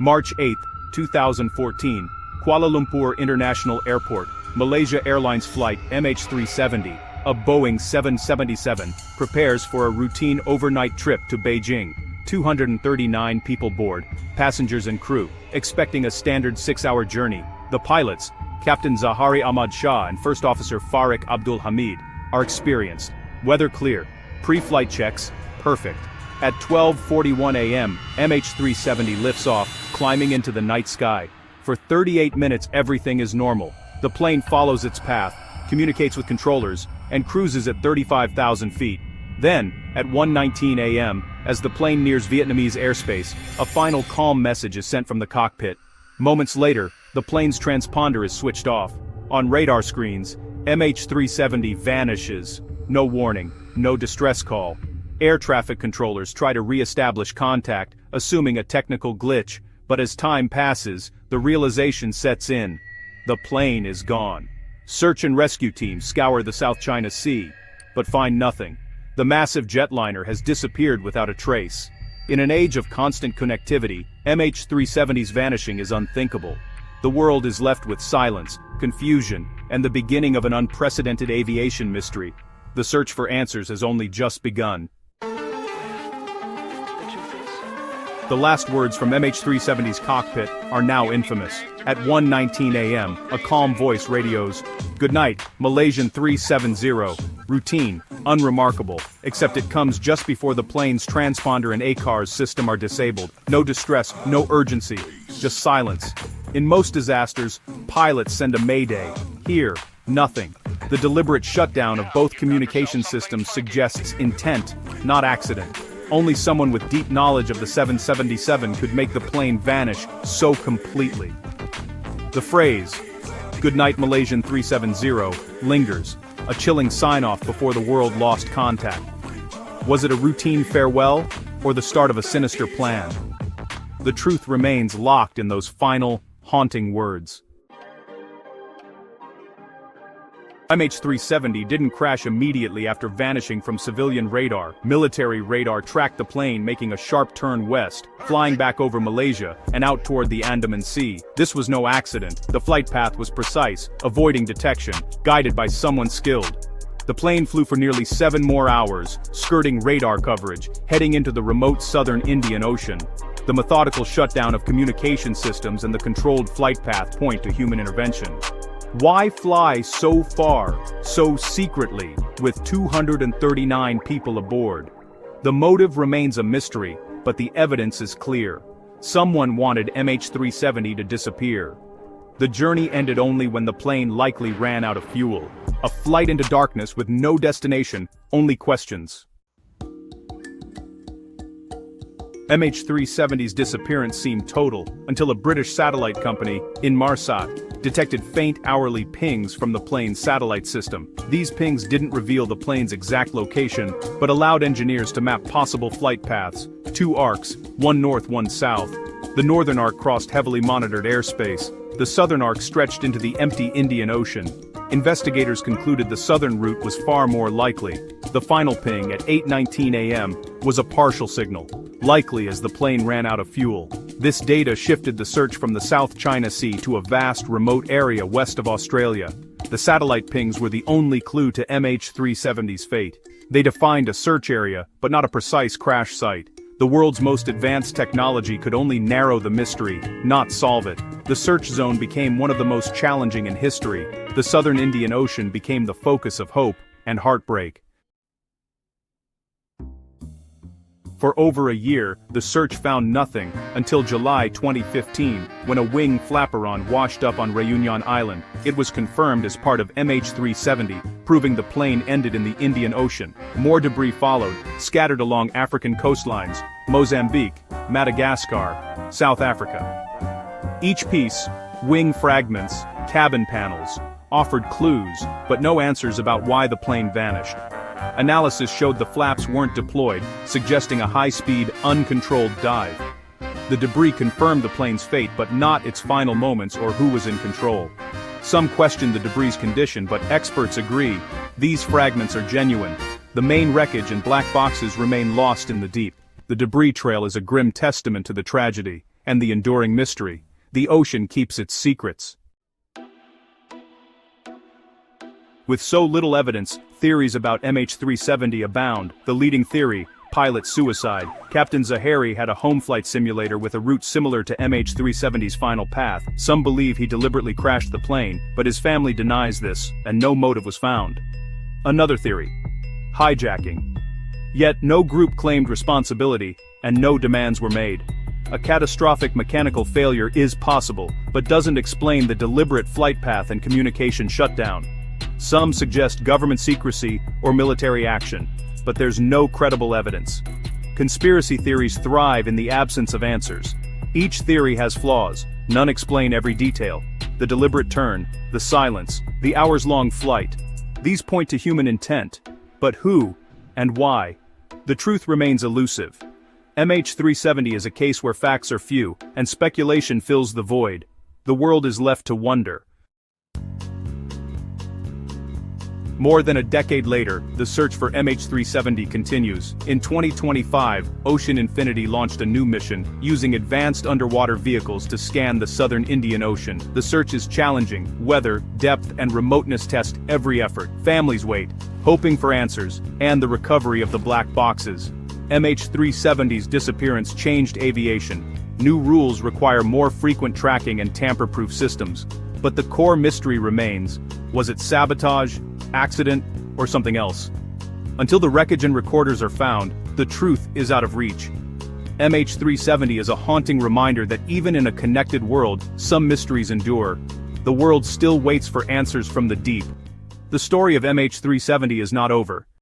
March 8, 2014, Kuala Lumpur International Airport, Malaysia Airlines flight MH370, a Boeing 777, prepares for a routine overnight trip to Beijing. 239 people board, passengers and crew, expecting a standard 6-hour journey. The pilots, Captain Zahari Ahmad Shah and First Officer Farik Abdul Hamid, are experienced. Weather clear. Pre-flight checks, perfect. At 12:41 a.m., MH370 lifts off, climbing into the night sky. For 38 minutes everything is normal. The plane follows its path, communicates with controllers, and cruises at 35,000 feet. Then, at 1:19 a.m., as the plane nears Vietnamese airspace, a final calm message is sent from the cockpit. Moments later, the plane's transponder is switched off. On radar screens, MH370 vanishes. No warning, no distress call. Air traffic controllers try to re-establish contact, assuming a technical glitch, but as time passes, the realization sets in. The plane is gone. Search and rescue teams scour the South China Sea, but find nothing. The massive jetliner has disappeared without a trace. In an age of constant connectivity, MH370's vanishing is unthinkable. The world is left with silence, confusion, and the beginning of an unprecedented aviation mystery. The search for answers has only just begun. The last words from MH370's cockpit are now infamous. At 1:19 a.m., a calm voice radios, "Good night, Malaysian 370. Routine, unremarkable, except it comes just before the plane's transponder and ACARS system are disabled. No distress, no urgency, just silence." In most disasters, pilots send a mayday. Here, nothing. The deliberate shutdown of both communication systems suggests intent, not accident. Only someone with deep knowledge of the 777 could make the plane vanish so completely. The phrase, "Good night Malaysian 370, lingers, a chilling sign-off before the world lost contact. Was it a routine farewell, or the start of a sinister plan? The truth remains locked in those final, haunting words. MH370 didn't crash immediately after vanishing from civilian radar. Military radar tracked the plane making a sharp turn west, flying back over Malaysia and out toward the Andaman Sea. This was no accident. The flight path was precise, avoiding detection, guided by someone skilled. The plane flew for nearly 7 more hours, skirting radar coverage, heading into the remote southern Indian Ocean. The methodical shutdown of communication systems and the controlled flight path point to human intervention. Why fly so far, so secretly, with 239 people aboard? The motive remains a mystery, but the evidence is clear. Someone wanted MH370 to disappear. The journey ended only when the plane likely ran out of fuel. A flight into darkness with no destination, only questions. MH370's disappearance seemed total, until a British satellite company, Inmarsat, detected faint hourly pings from the plane's satellite system. These pings didn't reveal the plane's exact location, but allowed engineers to map possible flight paths. 2 arcs, one north, one south. The northern arc crossed heavily monitored airspace. The southern arc stretched into the empty Indian Ocean. Investigators concluded the southern route was far more likely. The final ping at 8:19 a.m. was a partial signal, likely as the plane ran out of fuel. This data shifted the search from the South China Sea to a vast, remote area west of Australia. The satellite pings were the only clue to MH370's fate. They defined a search area, but not a precise crash site. The world's most advanced technology could only narrow the mystery, not solve it. The search zone became one of the most challenging in history. The southern Indian Ocean became the focus of hope and heartbreak. For over a year, the search found nothing, until July 2015, when a wing flaperon washed up on Réunion Island. It was confirmed as part of MH370, proving the plane ended in the Indian Ocean. More debris followed, scattered along African coastlines, Mozambique, Madagascar, South Africa. Each piece, wing fragments, cabin panels, offered clues, but no answers about why the plane vanished. Analysis showed the flaps weren't deployed, suggesting a high-speed, uncontrolled dive. The debris confirmed the plane's fate, but not its final moments or who was in control. Some questioned the debris' condition, but experts agree, these fragments are genuine. The main wreckage and black boxes remain lost in the deep. The debris trail is a grim testament to the tragedy. And the enduring mystery: the ocean keeps its secrets. With so little evidence, theories about MH370 abound. The leading theory: pilot suicide. Captain Zahari had a home flight simulator with a route similar to MH370's final path. Some believe he deliberately crashed the plane, but his family denies this, and no motive was found. Another theory: hijacking. Yet no group claimed responsibility, and no demands were made. A catastrophic mechanical failure is possible, but doesn't explain the deliberate flight path and communication shutdown. Some suggest government secrecy or military action, but there's no credible evidence. Conspiracy theories thrive in the absence of answers. Each theory has flaws, none explain every detail. The deliberate turn, the silence, the hours-long flight. These point to human intent, but who and why? The truth remains elusive. MH370 is a case where facts are few, and speculation fills the void. The world is left to wonder. More than a decade later, the search for MH370 continues. In 2025, Ocean Infinity launched a new mission, using advanced underwater vehicles to scan the southern Indian Ocean. The search is challenging. Weather, depth, and remoteness test every effort. Families wait, hoping for answers, and the recovery of the black boxes. MH370's disappearance changed aviation. New rules require more frequent tracking and tamper-proof systems. But the core mystery remains: was it sabotage, accident, or something else? Until the wreckage and recorders are found, the truth is out of reach. MH370 is a haunting reminder that even in a connected world, some mysteries endure. The world still waits for answers from the deep. The story of MH370 is not over.